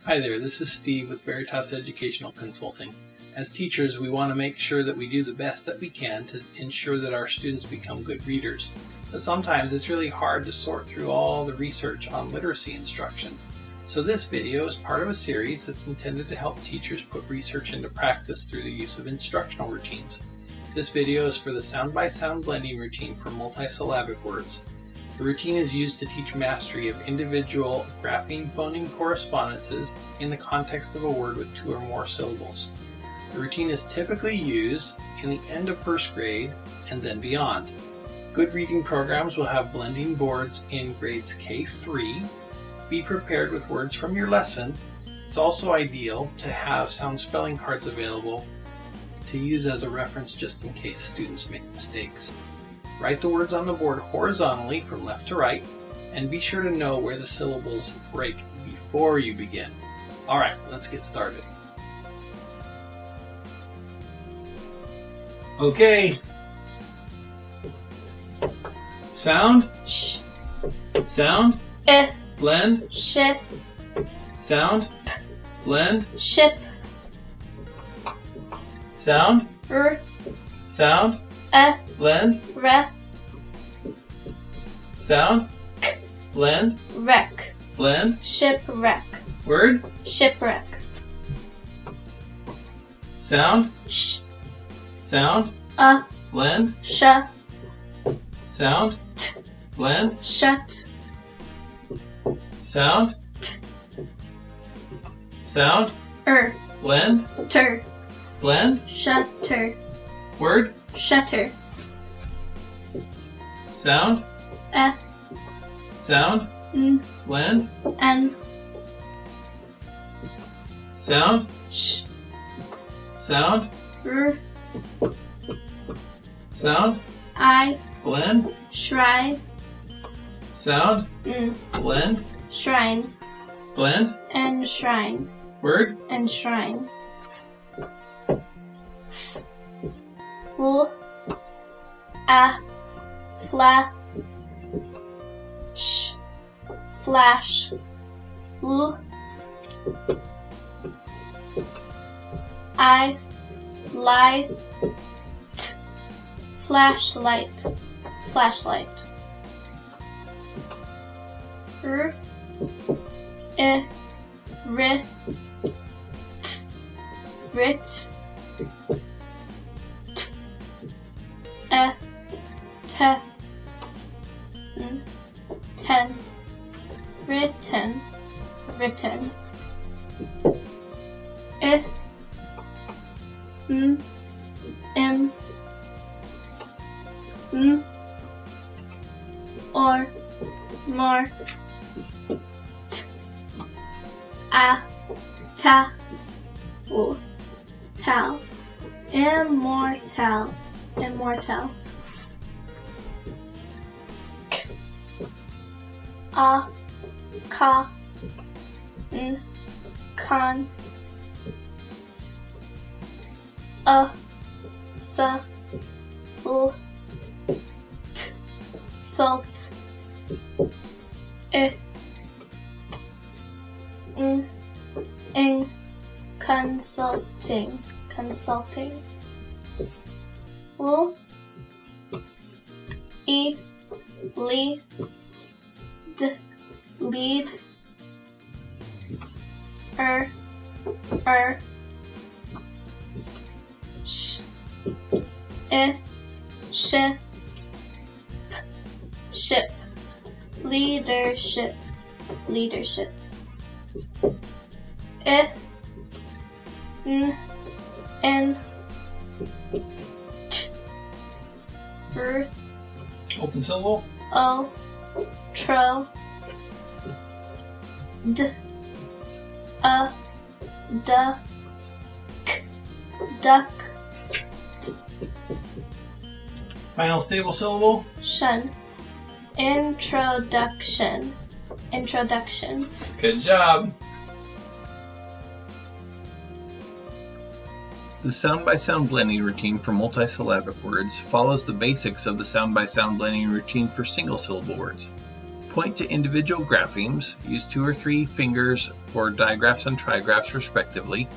Hi there, this is Steve with Veritas Educational Consulting. As teachers, we want to make sure that we do the best that we can to ensure that our students become good readers. But sometimes it's really hard to sort through all the research on literacy instruction. So this video is part of a series that's intended to help teachers put research into practice through the use of instructional routines. This video is for the sound-by-sound blending routine for multisyllabic words. The routine is used to teach mastery of individual grapheme phoneme correspondences in the context of a word with 2 or more syllables. The routine is typically used in the end of first grade and then beyond. Good reading programs will have blending boards in grades K3. Be prepared with words from your lesson. It's also ideal to have sound spelling cards available to use as a reference just in case students make mistakes. Write the words on the board horizontally from left to right, and be sure to know where the syllables break before you begin. Alright, let's get started. Okay. Sound. Sh. Sound. Blend. Ship. Sound. Blend. Ship. Sound. Sound. Blend. Re. Sound. Blend. Wreck. Blend. Shipwreck. Word. Shipwreck. Sound. Sh. Sound. Blend. Sh. Sound. Blend. Shut. Sound. Sound. Blend. Ter. Blend. Shutter. Word. Shutter. Sound. Sound. Blend. N. Sound. Sh. Sound. Sound. I. Blend. Shrine. Sound. Blend. Shrine. Blend. And shrine. Word. And shrine. L. A. Fla. Sh. Flash. L. I. Lie. T. Flashlight. Flashlight. R. I. Rit. T. Rit. T. E. Te. Ten. Written. Written. I. M. Or. More. T. A. Ta. L. Tal. Immortal. Immortal. K. A. Ka. N. Con. S. A. Sa. L. T. Salt. I. N. Ing. Consulting. Consulting. L. E. Lead. D. Lead. Sh. I. Ship. Ship. Leadership. Leadership. I. N. T. R. Open syllable. O. Tro. D. A. Duck. Duck. Final stable syllable. Shun. Introduction. Introduction. Good job. The sound-by-sound blending routine for multisyllabic words follows the basics of the sound-by-sound blending routine for single-syllable words. Point to individual graphemes, use 2 or 3 fingers for digraphs and trigraphs respectively.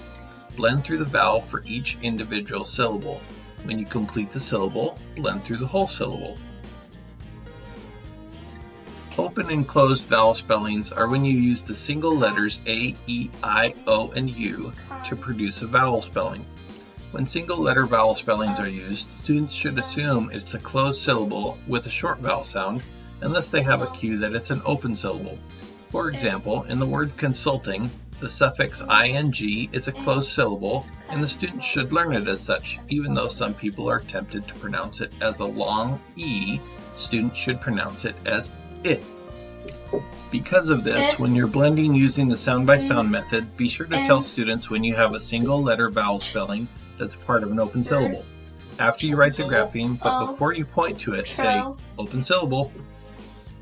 Blend through the vowel for each individual syllable. When you complete the syllable, blend through the whole syllable. Open and closed vowel spellings are when you use the single letters A, E, I, O, and U to produce a vowel spelling. When single letter vowel spellings are used, students should assume it's a closed syllable with a short vowel sound, unless they have a cue that it's an open syllable. For example, in the word consulting, the suffix ing is a closed syllable, and the student should learn it as such. Even though some people are tempted to pronounce it as a long E, students should pronounce it as it. Because of this, when you're blending using the sound-by-sound method, be sure to tell students when you have a single letter vowel spelling that's part of an open syllable. After you write the grapheme, but before you point to it, say open syllable.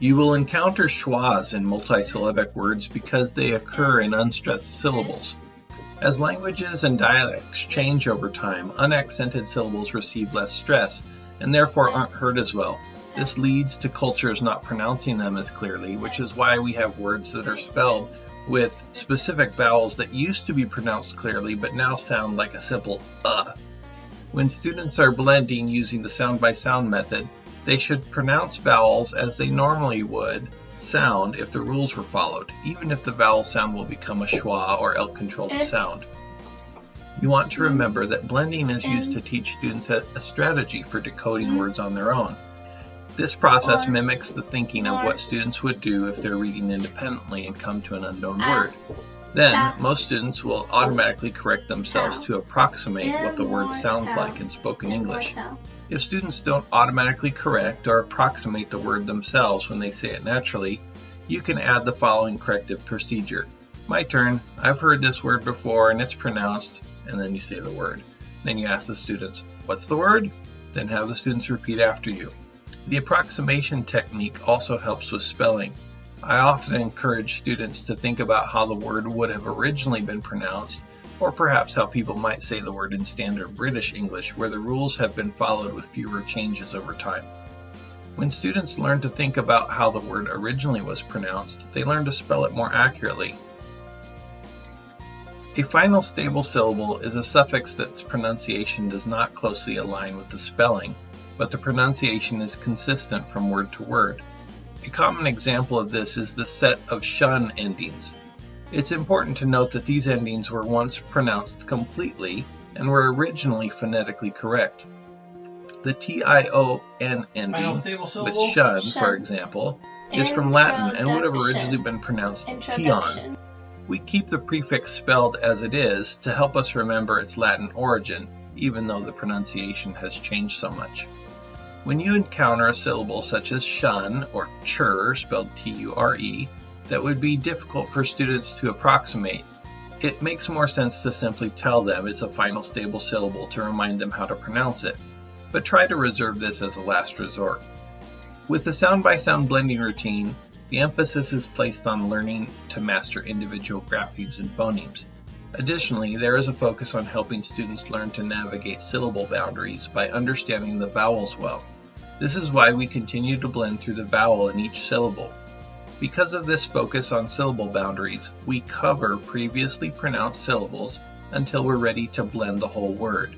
You will encounter schwas in multisyllabic words because they occur in unstressed syllables. As languages and dialects change over time, unaccented syllables receive less stress and therefore aren't heard as well. This leads to cultures not pronouncing them as clearly, which is why we have words that are spelled with specific vowels that used to be pronounced clearly but now sound like a simple When students are blending using the sound-by-sound method, they should pronounce vowels as they normally would sound if the rules were followed, even if the vowel sound will become a schwa or L-controlled sound. You want to remember that blending is used to teach students a strategy for decoding words on their own. This process mimics the thinking of what students would do if they're reading independently and come to an unknown word. Then, most students will automatically correct themselves to approximate what the word sounds like in spoken English. If students don't automatically correct or approximate the word themselves when they say it naturally, you can add the following corrective procedure. My turn, I've heard this word before and it's pronounced, and then you say the word. Then you ask the students, what's the word? Then have the students repeat after you. The approximation technique also helps with spelling. I often encourage students to think about how the word would have originally been pronounced, or perhaps how people might say the word in standard British English, where the rules have been followed with fewer changes over time. When students learn to think about how the word originally was pronounced, they learn to spell it more accurately. A final stable syllable is a suffix that's pronunciation does not closely align with the spelling, but the pronunciation is consistent from word to word. A common example of this is the set of shun endings. It's important to note that these endings were once pronounced completely and were originally phonetically correct. The tion ending with shun, for example, is from Latin and would have originally been pronounced tion. We keep the prefix spelled as it is to help us remember its Latin origin, even though the pronunciation has changed so much. When you encounter a syllable such as shun or chur, spelled T-U-R-E, that would be difficult for students to approximate, it makes more sense to simply tell them it's a final stable syllable to remind them how to pronounce it, but try to reserve this as a last resort. With the sound-by-sound blending routine, the emphasis is placed on learning to master individual graphemes and phonemes. Additionally, there is a focus on helping students learn to navigate syllable boundaries by understanding the vowels well. This is why we continue to blend through the vowel in each syllable. Because of this focus on syllable boundaries, we cover previously pronounced syllables until we're ready to blend the whole word.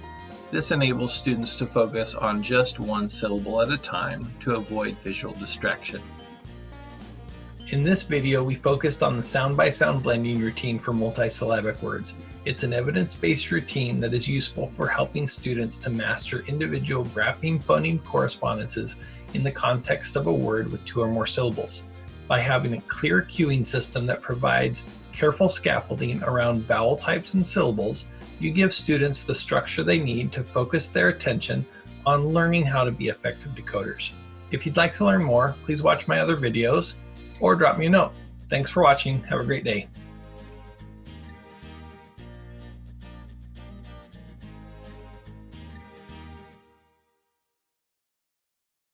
This enables students to focus on just one syllable at a time to avoid visual distraction. In this video, we focused on the sound-by-sound blending routine for multisyllabic words. It's an evidence-based routine that is useful for helping students to master individual grapheme-phoneme correspondences in the context of a word with 2 or more syllables. By having a clear cueing system that provides careful scaffolding around vowel types and syllables, you give students the structure they need to focus their attention on learning how to be effective decoders. If you'd like to learn more, please watch my other videos or drop me a note. Thanks for watching. Have a great day.